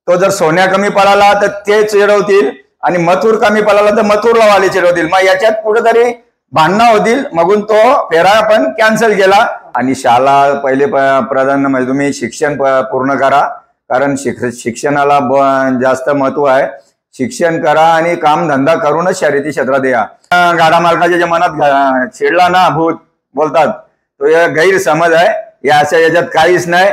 तो जर सोन्या कमी पळाला तर ते चिडवतील आणि मथुर कमी पळाला तर मथुरला वाले चिडवतील, मग याच्यात कुठेतरी भांडणं होतील, मगून तो फेरा आपण कॅन्सल केला. आणि शाळा पहिले प्रधान म्हणजे तुम्ही शिक्षण पूर्ण करा, कारण शिक्षणाला जास्त महत्व आहे. शिक्षण करा आणि काम धंदा करूनच शर्यती क्षेत्रात या. गाडा मालकाच्या मनात शिरला ना भूत बोलतात, तो गैरसमज आहे. या अशा याच्यात काहीच नाही.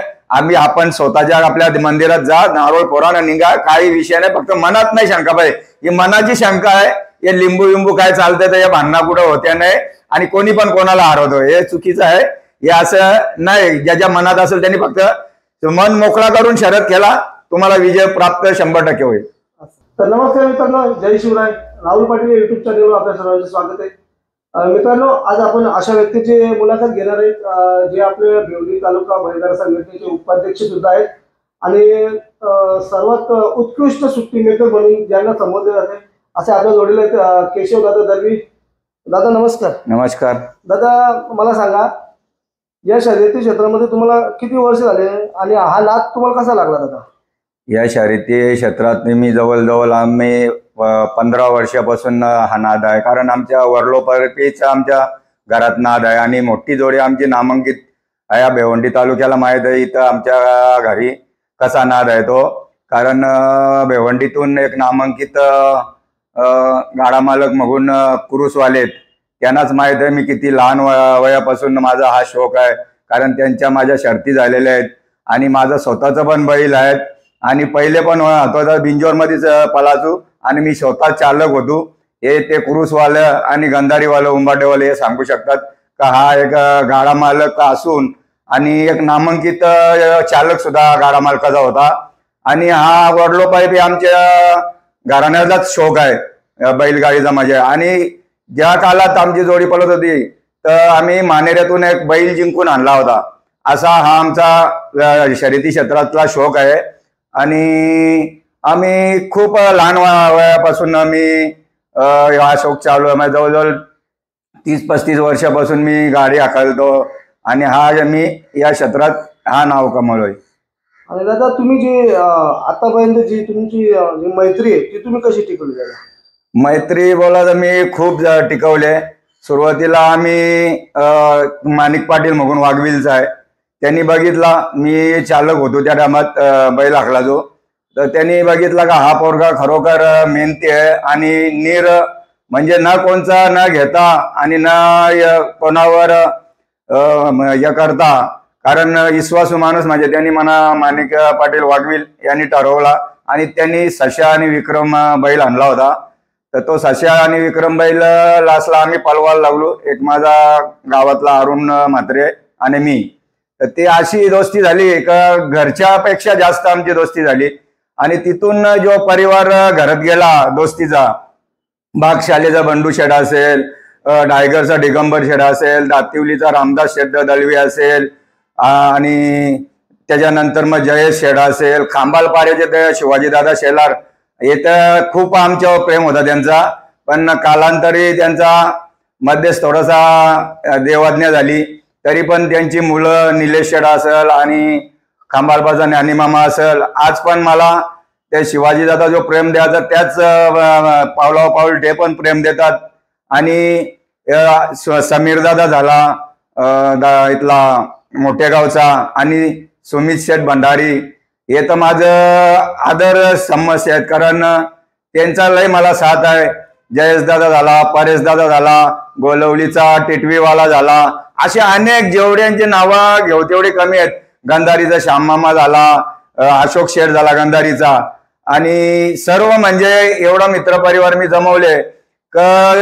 आपण स्वतःच्या आपल्या मंदिरात जा, नारळ फोडा, निघा, काही विषय नाही. फक्त मनात नाही शंका पाहिजे, ही मनाची शंका आहे. हे लिंबू विंबू काय चालतंय तर या भांडणा कुठं होत्या नाही आणि कोणी पण कोणाला हरवतो, हे चुकीचं आहे. हे असं नाही. ज्याच्या मनात असेल त्यांनी फक्त मन मोकळा करून शर्यत केला, तुम्हाला विजय प्राप्त 100% होईल. तर नमस्कार मित्रांनो, जय शिवराय. राहुल पाटील युट्यूब चॅनलवर आपल्या सर्वांचे स्वागत आहे. मित्रांनो, आज आपण अशा व्यक्तीची मुलाखत घेणार आहेत जे आपले भिवंडी तालुका बैलगाडा संघटनेचे उपाध्यक्ष सुद्धा आहेत आणि सर्वात उत्कृष्ट सुट्टी मेकर म्हणून ज्यांना संबोधले जाते असे आपल्या जोडीला आहेत केशव दादा दळवी. दादा नमस्कार. नमस्कार. दादा, मला सांगा, या शर्यती क्षेत्रामध्ये तुम्हाला किती वर्ष झाले आणि हा नाद तुम्हाला कसा लागला दादा? या शर्यती क्षेत्रात मी जवळजवळ आम्ही 15 वर्षापासून हा नाद आहे. कारण आमच्या वरलोपरपीचा आमच्या घरात नाद आहे आणि मोठी जोडी आमची नामांकित आहे. या भिवंडी तालुक्याला माहीत आहे इथं आमच्या घरी कसा नाद आहे तो. कारण भिवंडीतून एक नामांकित गाडा मालक म्हणून कुरुसवाले आहेत, त्यांनाच माहीत आहे मी किती लहान वयापासून माझा हा शौक आहे. कारण त्यांच्या माझ्या शर्ती झालेल्या आहेत आणि माझं स्वतःचं पण बैल आहेत आणि पहिले पण होता बिंजोरमध्येच पळाचो आणि मी स्वतः चालक होतो. हे ते कुरुसवाले आणि गंधारीवाले उंबाटेवाले हे सांगू शकतात का हा एक गाडा मालक असून आणि एक नामांकित चालक सुद्धा गाडा मालकाचा होता. आणि हा वडलोपायी आमच्या घराण्याचाच शौक आहे बैलगाडीचा माझ्या. आणि ज्या काळात आमची जोडी पळत होती तर आम्ही मानेऱ्यातून एक बैल जिंकून आणला होता. असा हा आमचा शर्यती क्षेत्रातला शौक आहे. आणि आम्ही खूप लहान वयापासून आम्ही हा शौक चालू आहे. जवळजवळ 30-35 वर्षापासून मी गाडी हाकलतो आणि हा मी या क्षेत्रात हा नाव कमवलोय. आणि दादा, तुम्ही जी आतापर्यंत जी तुमची मैत्री आहे ती तुम्ही कशी टिकवली दादा? मैत्री बोला तर मी खूप टिकवले. सुरुवातीला आम्ही माणिक पाटील म्हणून वाघविलचा आहे, त्यांनी बघितला मी चालक होतो त्या टायमात बैल हाकला जो, तर त्यांनी बघितला का हा पोरगा खरोखर मेहनती आहे आणि म्हणजे न कोणचा न घेता आणि न कोणावर हे करता, कारण विश्वासू माणूस म्हणजे त्यांनी म्हणा माणिक पाटील वाघविल यांनी ठरवला आणि त्यांनी सश्या आणि विक्रम बैल आणला होता. तर तो सश्या आणि विक्रम बैल लास्टला आम्ही पळवायला लागलो, एक माझा गावातला अरुण म्हात्रे आणि मी. तर ती अशी दोस्ती झाली का घरच्यापेक्षा जास्त आमची दोस्ती झाली. आणि तिथून जो परिवार घरात गेला दोस्तीचा, बागशालेचा बंडू शेठ असेल, डायगरचा दिगंबर शेठ असेल, दातिवलीचा रामदास शेठ दळवी असेल आणि त्याच्यानंतर मग जयेश शेठ असेल, खांबालपाड्याचे ते शिवाजीदादा शेलार, हे तर खूप आमच्यावर प्रेम होता त्यांचा. पण कालांतरी त्यांचा मध्येच थोडासा देवाज्ञा झाली, तरी पण त्यांची मुलं निलेश शेठ असेल आणि खांबालपाचा ज्ञानीमामा असेल, आज पण मला त्या शिवाजीदादा जो प्रेम द्यायचा त्याच पावलावर पाऊल ते पण प्रेम देतात. आणि समीरदादा झाला इथला मोठ्या गावचा आणि सुमित शेठ भंडारी, हे तर माझं आदर समस्या आहेत, कारण त्यांचा लय मला साथ आहे. जयेशदादा झाला, परेशदादा झाला, गोलवलीचा टिटवीवाला झाला, असे अनेक जेवढ्यांचे नावं घेऊ तेवढे कमी आहेत. गंधारीचा श्याममामा झाला, अशोक शेठ झाला गंधारीचा, आणि सर्व म्हणजे एवढा मित्रपरिवार मी जमवले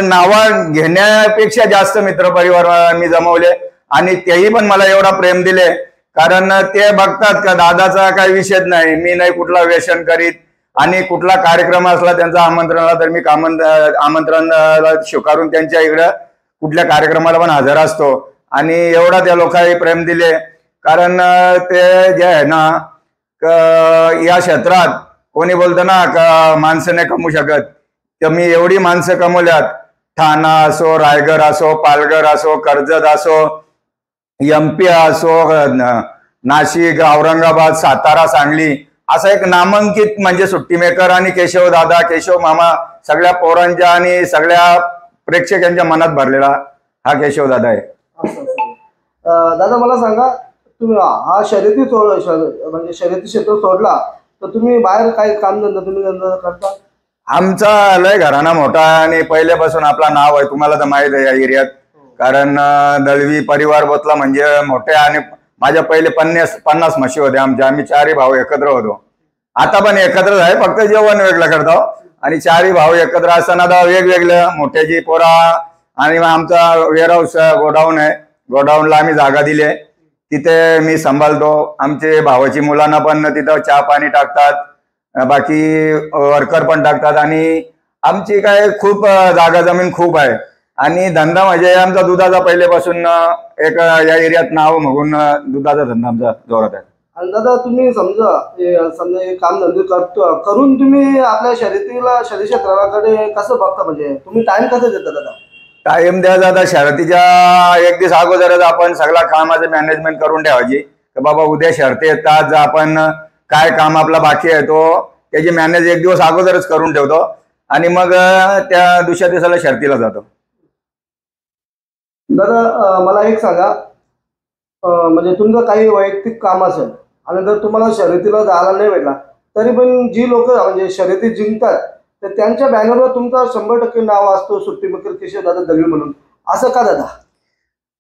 नावा घेण्यापेक्षा जास्त मित्रपरिवार मी जमवले. आणि तेही पण मला एवढा प्रेम दिले, कारण ते बघतात का दादाचा काही विषयच नाही, मी नाही कुठला व्यसन करीत आणि कुठला कार्यक्रम असला त्यांचा आमंत्रणाला तर मी आमंत्रण स्वीकारून त्यांच्या इकडं कुठल्या कार्यक्रमाला पण हजर असतो. आणि एवढा त्या लोकांनी प्रेम दिले, कारण ते जे आहे ना या क्षेत्रात कोणी बोलतं ना का माणसं नाही कमवू शकत, तर मी एवढी माणसं कमवल्यात. ठाणा असो, रायगड असो, पालघर असो, कर्जत असो, MP असो, नाशिक, औरंगाबाद, सातारा, सांगली, असा एक नामांकित म्हणजे सुट्टी मेकर आणि केशव दादा, केशव मामा सगळ्या पोरांच्या आणि सगळ्या प्रेक्षकांच्या मनात भरलेला हा केशव दादा आहे. दादा मला सांगा, तुम्ही हा म्हणजे शर्यती क्षेत्र सोडला तर तुम्ही बाहेर काय कामधंदा तुम्ही धंदा करता? आमचा लय घराणा मोठा आणि पहिल्यापासून आपला नाव आहे, तुम्हाला तर माहित आहे या एरियात. कारण दळवी परिवार बोतला म्हणजे मोठे, आणि माझ्या पहिले 50 म्हशी होते आमच्या. आम्ही 4 भाऊ एकत्र होतो. आता पण एकत्रच आहे, फक्त जेवण वेगळं करतो. आणि 4 भाऊ एकत्र असताना वेगवेगळ्या मोठ्याची पोरा. आणि आमचा वेअरहाऊस गोडाऊन आहे, गोडाऊनला आम्ही जागा दिली आहे, तिथे मी सांभाळतो. आमचे भावाची मुलांना पण तिथं चहा पाणी टाकतात, बाकी वर्कर पण टाकतात. आणि आमची काय खूप जागा जमीन खूप आहे. आणि धंदा म्हणजे आमचा दुधाचा पहिल्यापासून एक या एरियात नाव म्हणून दुधाचा धंदा आमचा जोरात आहे. आणि दादा तुम्ही समजा हे काम धंदे करून तुम्ही आपल्या शर्यती क्षेत्राकडे कसं बघता, म्हणजे तुम्ही टाइम कसं देता दादा? टाइम द्यायचा आता शर्यतीच्या एक दिवस अगोदरच आपण सगळा कामाचं मॅनेजमेंट करून ठेवायची, की बाबा उद्या शर्ती येतात, आपण काय काम आपला बाकी आहे तो त्याची मॅनेज एक दिवस अगोदरच करून ठेवतो. आणि मग त्या दुसऱ्या दिवसाला शर्तीला जातो. दादा मला एक सांगा, म्हणजे तुमचं काही वैयक्तिक काम असेल आणि जर तुम्हाला शर्यतीला जायला नाही भेटला तरी पण जी लोक म्हणजे शर्यती जिंकतात तर त्यांच्या बॅनरवर तुमचा 100% नाव असतो, सुट्टी मेकर केशव दादा दळवी म्हणून. असं का दादा?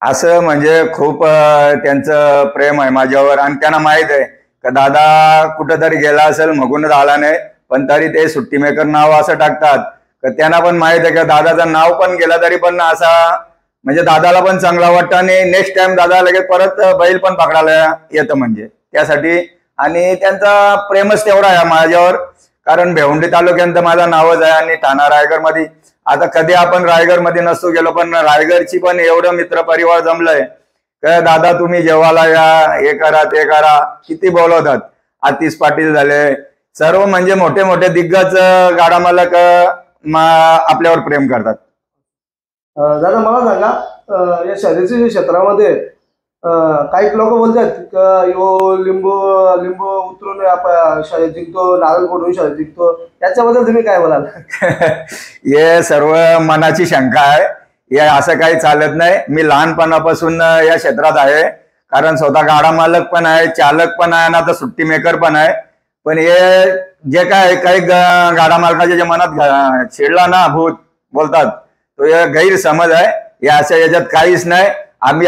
असं म्हणजे खूप त्यांचं प्रेम आहे माझ्यावर, आणि त्यांना माहित आहे का दादा कुठंतरी गेला असेल, मगूनच आला नाही, पण तरी ते सुट्टी मेकर नाव असं टाकतात. तर त्यांना पण माहित आहे का दादाचं नाव पण गेला तरी पण असा म्हणजे दादाला पण चांगला वाटतं. आणि नेक्स्ट टाइम दादा लगेच परत बैल पण पकडायला येतं म्हणजे त्यासाठी. आणि त्यांचा प्रेमच तेवढा आहे माझ्यावर, कारण भेवंडी तालुक्यात माझं नावच आहे. आणि ठाणा रायगडमध्ये आता कधी आपण रायगडमध्ये नसतो गेलो, पण रायगडची पण एवढं मित्र परिवार जमलंय का दादा तुम्ही जेवायला या, हे करा ते करा, किती बोलवतात. आतिश पाटील झाले, सर्व म्हणजे मोठे मोठे दिग्गज गाडा मालक आपल्यावर प्रेम करतात. दादा मला सांगा, या शर्यतीच्या क्षेत्रामध्ये काही लोक बोलतात यो लिंबू उतरून आपण शाळेत जिंकतो, नारळ फोडून शाळेत जिंकतो, त्याच्याबद्दल तुम्ही काय बोलाल? हे सर्व मनाची शंका आहे, हे असं काही चालत नाही. मी लहानपणापासून या क्षेत्रात आहे, कारण स्वतः गाडा मालक पण आहे, चालक पण आहे, आणि आता सुट्टी मेकर पण आहे. पण हे जे काय काही गाडा मालकाच्या जे मनात शिरला ना भूत बोलतात, तो हे गैरसमज आहे. या अशा याच्यात काहीच नाही.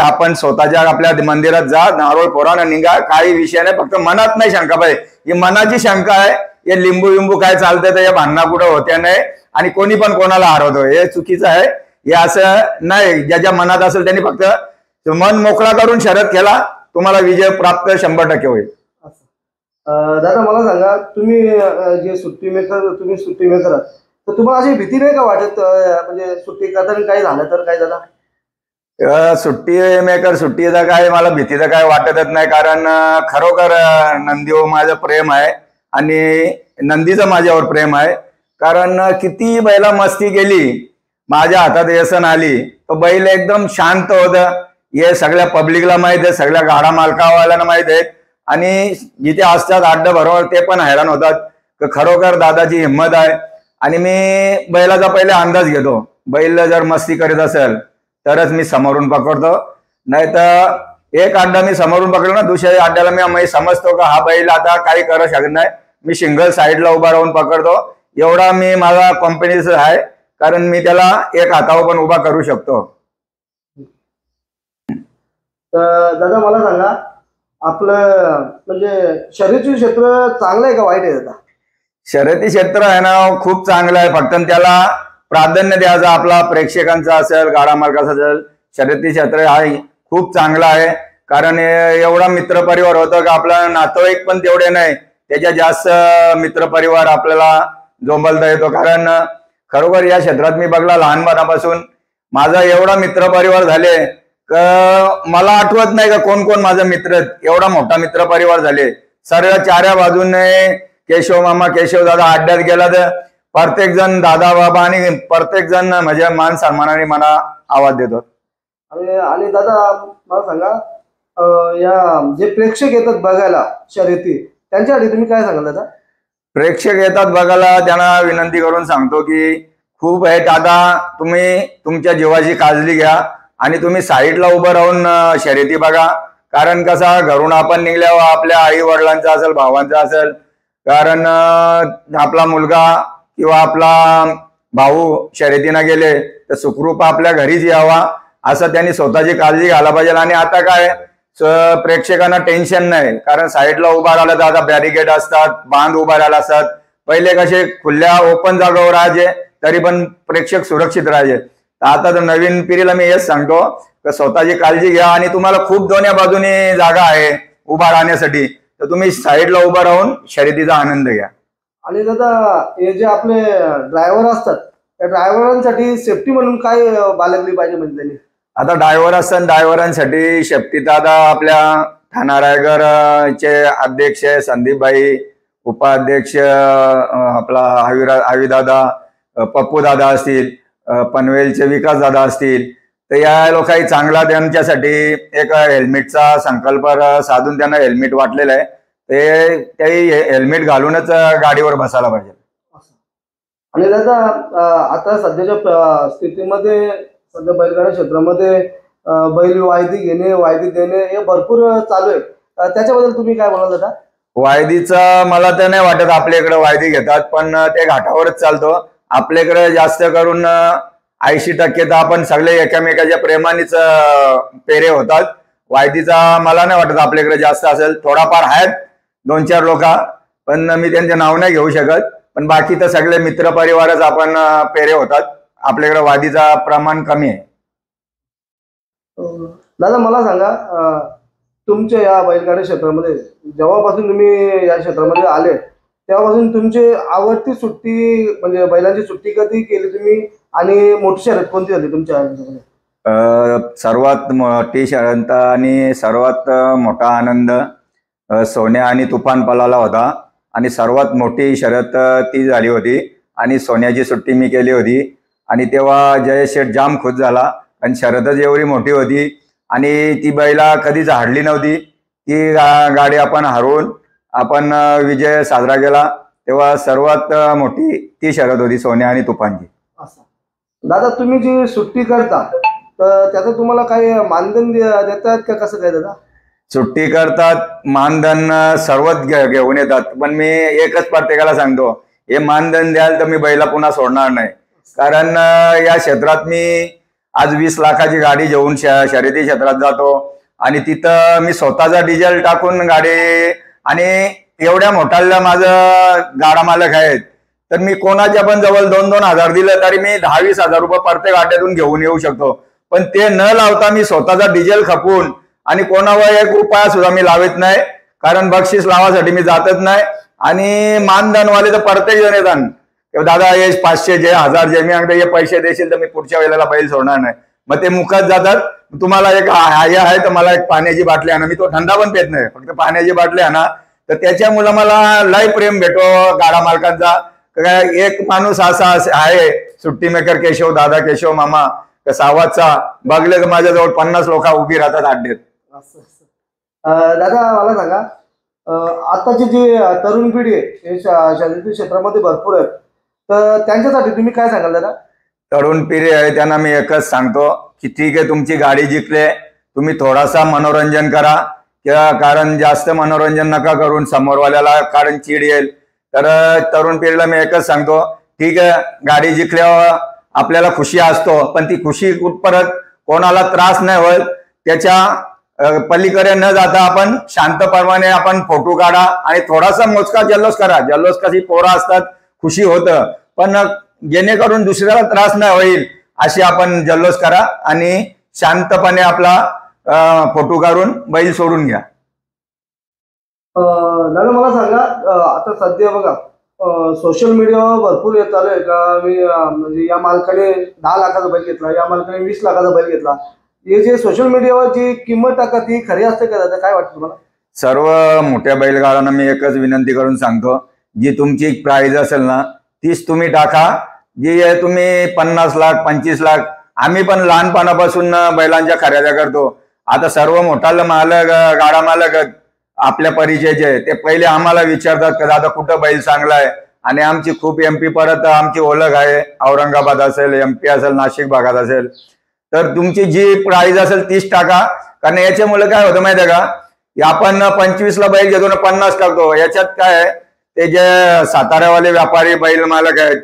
आपण स्वतःच्या आपल्या मंदिरात जा, नारळ फोडा, निघा, काही विषय नाही. फक्त मनात नाही शंका पाहिजे, ही मनाची शंका आहे. हे लिंबू काय चालतंय तर या भांडणा कुठं होत्या नाही, आणि कोणी पण कोणाला हरवतो, हे चुकीचं आहे. हे असं नाही, ज्याच्या मनात असेल त्यांनी फक्त मन मोकळा करून शर्यत केला, तुम्हाला विजय प्राप्त 100% होईल. दादा मला सांगा, तुम्ही जे सुट्टी मेकर आहात, तर तुम्हाला अशी भीती नाही का वाटत, म्हणजे सुट्टी करताना काही झालं तर काय दादा? सुट्टी मेकर सुट्टीचा काय मला भीतीचं काय वाटतच नाही, कारण खरोखर नंदीवर माझं प्रेम आहे आणि नंदीचं माझ्यावर प्रेम आहे. कारण किती बैला मस्ती केली, माझ्या हातात व्यसन आली तर बैल एकदम शांत होतं. हे सगळ्या पब्लिकला माहित आहे, सगळ्या गाडा मालकावाल्यांना माहित आहे, आणि जिथे असतात अड्डा बरोबर ते पण हैराण होतात. खरोखर दादाची हिंमत आहे. आणि मी बैलाचा पहिले अंदाज घेतो, बैल जर मस्ती करीत असेल तरच मी समोरून पकडतो, नाही तर एक अड्डा मी समोरून पकडलो ना, दुसऱ्या अड्ड्याला मी समजतो का हा बैल आता काही करू शकत नाही, मी सिंगल साईडला उभा राहून पकडतो. एवढा मी माझा कॉन्फिडन्स आहे, कारण मी त्याला एक हातावर पण उभा करू शकतो. दादा मला सांगा, आपलं म्हणजे शर्यती क्षेत्र चांगलं आहे का वाईट आहे दादा? शर्यती क्षेत्र आहे ना खूप चांगलं आहे, फक्त त्याला प्राधान्य द्यायचं. आपला प्रेक्षकांचा असेल, गाडा मालकाचा असेल, शर्यती क्षेत्र आहे खूप चांगलं आहे. कारण एवढा मित्रपरिवार होतं का आपला नातेवाईक पण तेवढे नाही, त्याच्या जास्त मित्रपरिवार आपल्याला जोंबलता येतो. कारण खरोखर या क्षेत्रात मी बघला लहानपणापासून माझा एवढा मित्रपरिवार झाले का मला आठवत नाही का कोण कोण माझा मित्र, एवढा मोठा मित्रपरिवार झाले. सर्व चाऱ्या बाजूने केशव मामा, केशव दादा अड्ड्यात गेला तर प्रत्येक जण दादा बाबा, आणि प्रत्येक जण म्हणजे मान सन्मानाने मला आवाज देतो. आणि दादा मला सांगा, या जे प्रेक्षक येतात बघायला शर्यती, त्यांच्यासाठी तुम्ही काय सांगाल दादा? प्रेक्षक येतात बघायला, त्यांना विनंती करून सांगतो की खूप आहेत, आता तुम्ही तुमच्या जीवाची काळजी घ्या आणि तुम्ही साईडला उभं राहून शर्यती बघा. कारण कसा, घरून आपण निघल्यावर आपल्या आई वडिलांचा असेल, भावांचा असेल, कारण आपला मुलगा किंवा आपला भाऊ शर्यतीला गेले तर सुखरूप आपल्या घरीच यावा असं त्यांनी स्वतःची काळजी घ्यायला पाहिजे. आणि आता काय, प्रेक्षकांना टेन्शन नाही, कारण साईडला उभा राहिला तर आता बॅरिकेड असतात, बांध उभा राहिला असतात. पहिले कसे खुल्या ओपन जागावर राहायचे तरी पण प्रेक्षक सुरक्षित राहायचे. आता तर नवीन पिढीला मी हेच सांगतो की स्वतःची काळजी घ्या आणि तुम्हाला खूप दोन्ही बाजूने जागा आहे उभा राहण्यासाठी, तर तुम्ही साईडला उभा राहून शर्यतीचा आनंद घ्या. आणि दादा, हे जे आपले ड्रायव्हर असतात त्या ड्रायव्हरांसाठी सेफ्टी म्हणून काय बाळगली पाहिजे म्हणजे त्यांनी? आता ड्रायव्हर असतात, ड्रायव्हरांसाठी सेफ्टी तर आता आपल्या ठाणा रायगडचे अध्यक्ष संदीपभाई, उपाध्यक्ष आपला हवीदादा, पप्पू दादा असतील, पनवेलचे विकास दादा असतील, तर या लोकांनी चांगला त्यांच्यासाठी एक हेल्मेटचा संकल्प साधून त्यांना हेल्मेट वाटलेलं आहे. ते हेल्मेट घालूनच गाडीवर बसायला पाहिजे. आणि दादा, आता सध्याच्या स्थितीमध्ये सध्या बैलगाडा क्षेत्रामध्ये बैल वायदी घेणे, वायदी देणे हे भरपूर चालू आहे. त्याच्याबद्दल तुम्ही काय बोलाल दादा? वायदीचं मला तर नाही वाटत आपल्याकडे वायदी घेतात, पण ते घाटावरच चालतो. आपल्याकडे जास्त करून 80% तर आपण सगळे एकमेकाच्या प्रेमानेच पेरे होतात. वायदीचा मला नाही वाटत आपल्याकडे जास्त असेल. थोडाफार आहेत 2-4 लोक, पण मी त्यांचे नाव नाही घेऊ शकत, पण बाकी तर सगळे मित्र परिवारच आपण पेरे होतात. आपल्याकडे वादीचा प्रमाण कमी आहे. दादा मला सांगा, तुमच्या या बैलगाडी क्षेत्रामध्ये जेव्हापासून तुम्ही या क्षेत्रामध्ये आले तेव्हापासून तुमची आवडती सुट्टी म्हणजे बैलांची सुट्टी कधी केली तुम्ही आणि मोठी शर्यत कोणती झाली तुमच्या आयुष्यामध्ये? सर्वात मोठी शर्यत आणि सर्वात मोठा आनंद सोन्या आणि तुफान पळाला होता आणि सर्वात मोठी शर्यत ती झाली होती आणि सोन्याची सुट्टी मी केली होती आणि तेव्हा जयेश शेठ जाम खुश झाला आणि शर्यतच एवढी मोठी होती आणि ती बैला कधीच हारली नव्हती. ती गाडी आपण हरवून आपण विजय साजरा केला. तेव्हा सर्वात मोठी ती शर्यत होती सोन्या आणि तुफानची. दादा, तुम्ही जी सुट्टी करता तर त्याचं तुम्हाला काही मानधन देतात का, कसं काय दादा? सुट्टी करतात, मानधन सर्वच घेऊन येतात, पण मी एकच प्रत्येकाला सांगतो, हे मानधन द्याल तर मी बैला पुन्हा सोडणार नाही. कारण या क्षेत्रात मी आज 20 लाखाची गाडी घेऊन शर्यती क्षेत्रात जातो आणि तिथं मी स्वतःचा डिझेल टाकून गाडी, आणि एवढ्या मोठ्याला माझं गाडा मालक आहेत, तर मी कोणाच्या पण जवळ 2-2 हजार दिलं तरी मी 10-20 हजार रुपये प्रत्येक आठवड्यातून घेऊन येऊ शकतो. पण ते न लावता मी स्वतःचा डिझेल खपून आणि कोणावर 1 रुपया सुद्धा मी लावत नाही, कारण बक्षीस लावासाठी मी जातच नाही. आणि मानधनवाले तर प्रत्येक जण येतात, दादा हे 500 जे 1000 जे मी हे पैसे देशील तर मी पुढच्या वेळेला बैल सोडणार नाही. मग ते मुखात जातात, तुम्हाला एक हे आहे तर मला एक पाण्याची बाटली आणा. मी तो थंडा पण पेत नाही, फक्त पाण्याची बाटली आणा. तर त्याच्यामुळे मला लय प्रेम भेटो गाडा मालकांचा. एक माणूस असा आहे सुट्टी मेकर केशव दादा, केशव मामा सावादचा, बघले तर माझ्याजवळ 50 लोक उभी राहतात अड्डेत. दादा मला सांगा, आताची जी तरुण पिढी आहे हे शर्यती क्षेत्रामध्ये भरपूर आहे, तर त्यांच्यासाठी तुम्ही काय सांगाल दादा? तरुण पिढी आहे त्यांना मी एकच सांगतो की ठीक आहे, तुमची गाडी जिंकले, तुम्ही थोडासा मनोरंजन करा, कारण जास्त मनोरंजन नका करून समोरवाल्याला कारण चिड येईल. तर तरुण पिढीला मी एकच सांगतो, ठीक आहे गाडी जिंकल्यावर आपल्याला खुशी असतो, पण ती खुशी परत कोणाला त्रास नाही होत त्याच्या पलीकडे न जाता आपण शांतपणाने आपण फोटो काढा आणि थोडासा मोजका जल्लोष करा. जल्लोष कशी पोरं असतात, खुशी होतं, पण जेणेकरून दुसऱ्याला त्रास नाही होईल अशी आपण जल्लोष करा आणि शांतपणे आपला फोटो काढून बैल सोडून घ्या. दादा मला सांगा, आता सध्या बघा सोशल मीडियावर भरपूर येत चालू आहे का, मी म्हणजे या मालकाने 10 लाखाचा बैल घेतला, या मालकाने 20 लाखाचा बैल घेतला. हे जे सोशल मीडियावर जी किंमत टाकतात ती खरी असते का दादा, काय वाटतं तुम्हाला? सर्व मोठ्या बैलगाड्यांना मी एकच विनंती करून सांगतो, जी तुमची प्राइस असेल ना तीच तुम्ही टाका. जी तुम्ही 50 लाख 25 लाख, आम्ही पण लहानपणापासून बैलांच्या खरेदी करतो. आता सर्व मोठा मालक गाडा मालक आपल्या परिचयाचे ते पहिले आम्हाला विचारतात की दादा कुठं बैल चांगला आहे, आणि आमची खूप MP परत आमची ओळख आहे, औरंगाबाद असेल, MP असेल, नाशिक भागात असेल, तर तुमची जी प्राइस असेल 30 टाका. कारण याच्यामुळे काय होतं माहिती आहे का, आपण 25ला बैल घेतो ना 50 टाकतो. याच्यात काय आहे, ते जे साताऱ्यावाले व्यापारी बैल मालक आहेत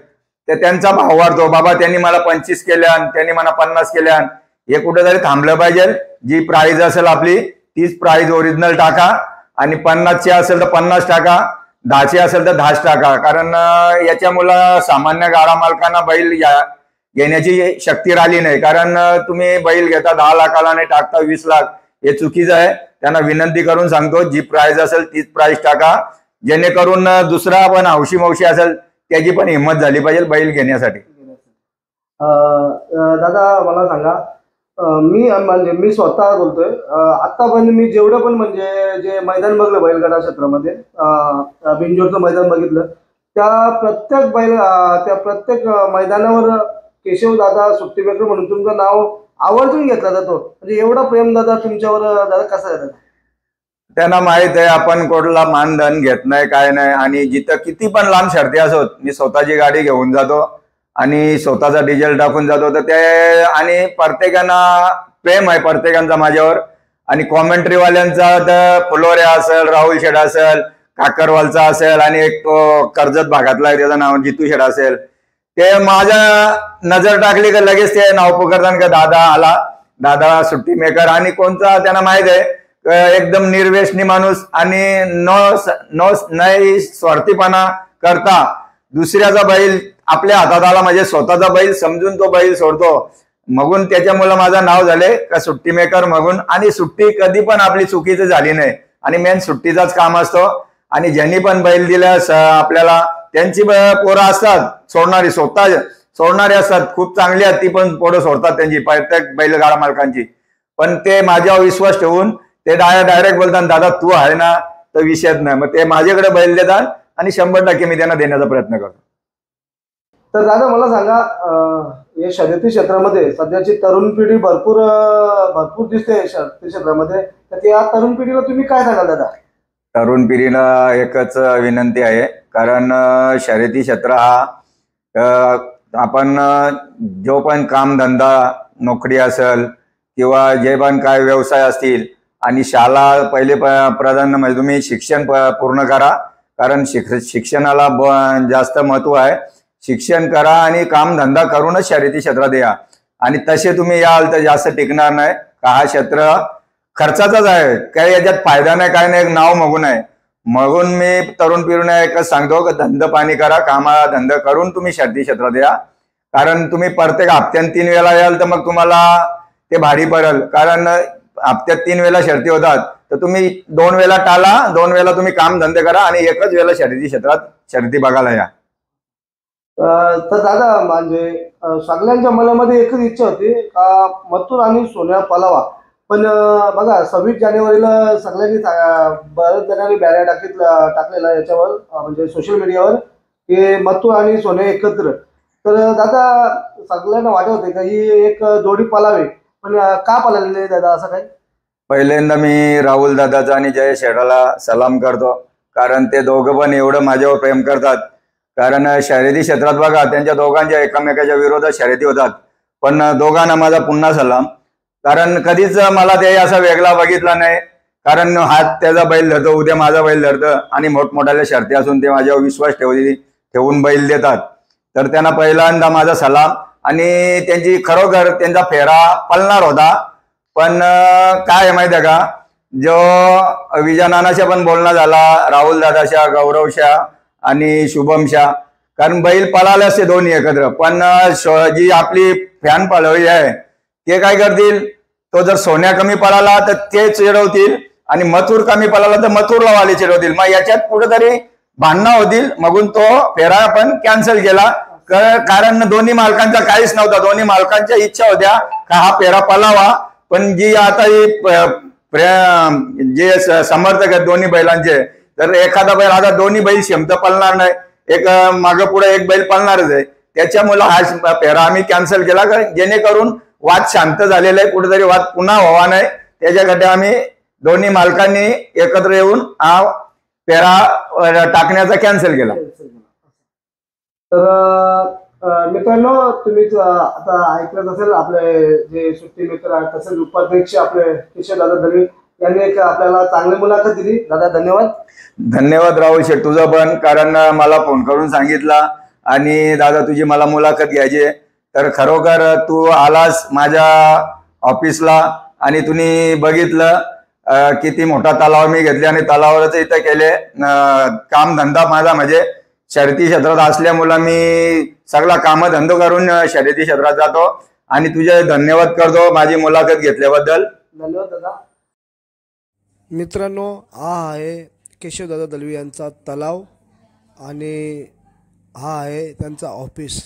ते त्यांचा भाव वाढतो. बाबा त्यांनी मला 25 केल्या, त्यांनी मला 50 केल्या, हे कुठेतरी थांबलं पाहिजे. जी प्राइस असेल आपली तीच प्राइस ओरिजिनल टाका, आणि 50ची असेल तर 50 टाका, 10ची असेल तर 10 टाका. कारण याच्यामुळं सामान्य गाडा मालकांना बैल घेण्याची शक्ती राहिली नाही. कारण तुम्ही बैल घेता 10 लाखाला आणि टाकता 20 लाख, हे चुकीचं आहे. त्यांना विनंती करून सांगतो, जी प्राइस असेल तीच प्राइस टाका, जेणेकरून दुसरा पण हौशी मौशी असेल त्याची पण हिंमत झाली पाहिजे बैल घेण्यासाठी. दादा मला सांगा, मी स्वतः बोलतोय, आतापर्यंत मी जेवढं पण म्हणजे जे मैदान बघलं बैलगाडा क्षेत्रामध्ये, बिनजोडचं मैदान बघितलं, त्या प्रत्येक मैदानावर केशव दादा सुट्टी मेकर म्हणून तुमचं नाव आवर्जून घेतला जातो. म्हणजे एवढा प्रेम दादा तुमच्यावर दादा कसं आहे दादा? त्यांना माहित आहे आपण कोणाला मानधन घेत नाही, काय नाही. आणि जिथं किती पण लांब शर्ती असोत, मी स्वतःची गाडी घेऊन जातो आणि स्वतःचा डिझेल टाकून जातो. तर ते, आणि प्रत्येकांना प्रेम आहे प्रत्येकांचा माझ्यावर. आणि कॉमेंट्रीवाल्यांचा तर फुलोरे असेल, राहुल शेठ असेल, काकरवालचा असेल, आणि एक तो कर्जत भागातला आहे त्याचं नाव जितू शेठ असेल, ते माझ्या नजर टाकली का लगेच ते नाव पुकारतात का दादा आला, दादा सुट्टी मेकर. आणि कोणता त्यांना माहित आहे एकदम निर्व्यसनी माणूस, आणि नाही स्वार्थीपणा करता दुसऱ्याचा बैल आपल्या हातात आला म्हणजे स्वतःचा बैल समजून तो बैल सोडतो. मगून त्याच्यामुळे माझं नाव झाले का सुट्टी मेकर मगून. आणि सुट्टी कधी पण आपली चुकीची झाली नाही, आणि मेन सुट्टीचाच काम असतो. आणि ज्यांनी पण बैल दिल्यास आपल्याला त्यांची पोरं असतात सोडणारी, स्वतः सोडणारी असतात, खूप चांगली आहेत ती पण पोरं सोडतात त्यांची, प्रत्येक बैलगाडा मालकांची. पण ते माझ्यावर विश्वास ठेवून ते डायरेक्ट बोलतात दादा तू आहे ना, तर विषयच नाही. मग ते माझ्याकडे बैल देतात आणि 100% मी त्यांना देण्याचा प्रयत्न करतो. तर दादा मला सांगा, या शर्यती क्षेत्रामध्ये सध्याची तरुण पिढी भरपूर दिसते शर्यती क्षेत्रामध्ये, तर त्या तरुण पिढीला तुम्ही काय सांगाल दादा? तरुण पिढीला एकच विनंती आहे, कारण शर्यती क्षेत्र हा आपण जो पण कामधंदा नोकरी असेल किंवा जे पण काय व्यवसाय असतील, आणि शाळा पहिले प्राधान्य म्हणजे तुम्ही शिक्षण पूर्ण करा. कारण शिक्षणाला जास्त महत्व आहे. शिक्षण करा आणि कामधंदा करूनच शर्यती क्षेत्रात या, आणि तसे तुम्ही याल तर जास्त टिकणार नाही. का हा क्षेत्र खर्चाचाच आहे, काही याच्यात फायदा नाही, काय नाही, नाव मगून आहे. मगून मी तरुण पिढीने एकच सांगतो की धंदा पाणी करा, कामा धंदा करून तुम्ही शर्यती क्षेत्रात या. कारण तुम्ही प्रत्येक हप्त्यात 3 वेळा याल तर मग तुम्हाला ते भारी पडेल. कारण हप्त्यात 3 वेळा शर्ती होतात, तर तुम्ही 2 वेळा टाळा, 2 वेळा तुम्ही काम धंदे करा, आणि एकच वेळा शर्यती क्षेत्रात शर्यती बघायला या. तर दादा म्हणजे सगळ्यांच्या मनामध्ये एकच इच्छा होती का मथुर आणि सोन्या पलावा. पण बघा 26 जानेवारीला सगळ्यांनी बऱ्याच जणांनी बॅनर टाकलेला याच्यावर, म्हणजे सोशल मीडियावर, की मथुर आणि सोन्या एकत्र. तर दादा सगळ्यांना वाटत होते का ही एक जोडी पलावी, पण का पळालेली नाही दादा असं काही? पहिल्यांदा मी राहुल दादाचा आणि जय शेठाला सलाम करतो, कारण ते दोघं पण एवढं माझ्यावर प्रेम करतात. कारण शर्यती क्षेत्रात बघा त्यांच्या दोघांच्या एकमेकाच्या विरोधात शर्यती होतात, पण दोघांना माझा पुन्हा सलाम. कारण कधीच मला ते असा वेगळा बघितला नाही. कारण हात त्याचा बैल धरतो, उद्या माझा बैल धरतं, आणि मोठमोठ्याल्या शर्ती असून ते माझ्यावर विश्वास ठेवून बैल देतात. तर त्यांना पहिल्यांदा माझा सलाम. आणि त्यांची खरोखर त्यांचा फेरा पळणार होता, पण काय आहे माहिती आहे का, जो विजय नानाशा पण बोलणं झाला, राहुल दादाशा, गौरवशा आणि शुभमशा, कारण बैल पळाले असते दोन्ही एकत्र. पण जी आपली फॅन पळवली आहे ते काय करतील, तो जर सोन्या कमी पळाला तर ते चिडवतील, आणि मथुर कमी पळाला तर मथुरला वाले चिडवतील. मग याच्यात कुठेतरी भांडणं होतील, मगून तो फेरा आपण कॅन्सल केला. कारण दोन्ही मालकांचा काहीच नव्हता, दोन्ही मालकांच्या इच्छा होत्या का हा फेरा पळावा. पण जी आता जे समर्थक आहेत दोन्ही बैलांचे, तर एखादा बैल, आता दोन्ही बैल क्षमता पळणार नाही, एक मागे पुढे एक बैल पळणारच आहे. त्याच्यामुळे हा फेरा आम्ही कॅन्सल केला, जेणेकरून वाद शांत झालेला आहे, कुठेतरी वाद पुन्हा व्हावा नाही त्याच्यासाठी आम्ही दोन्ही मालकांनी एकत्र येऊन हा पेरा टाकण्याचा कॅन्सल केला. तर मित्रांनो, तुम्ही आता ऐकलं असेल आपले जे सुट्टी मित्र आहेत तसेच उपाध्यक्ष आपले केशवदादा दळवी यांनी एक आपल्याला चांगली मुलाखत दिली. दादा धन्यवाद. धन्यवाद राहुल शेठ तुझं पण, कारण मला फोन करून सांगितला आणि दादा तुझी मला मुलाखत घ्यायची आहे. तर खरोखर तू आलास माझ्या ऑफिसला आणि तुम्ही बघितलं किती मोठा तलाव मी घेतले आणि तलावावरच इथं केले. काम धंदा माझा म्हणजे शर्यती क्षेत्रात असल्यामुळे मी सगळा कामधंदो करून शर्यती क्षेत्रात जातो आणि तुझे धन्यवाद करतो माझी मुलाखत घेतल्याबद्दल. धन्यवाद दादा. मित्रांनो, हा आहे केशवदादा दळवी यांचा तलाव आणि हा आहे त्यांचा ऑफिस.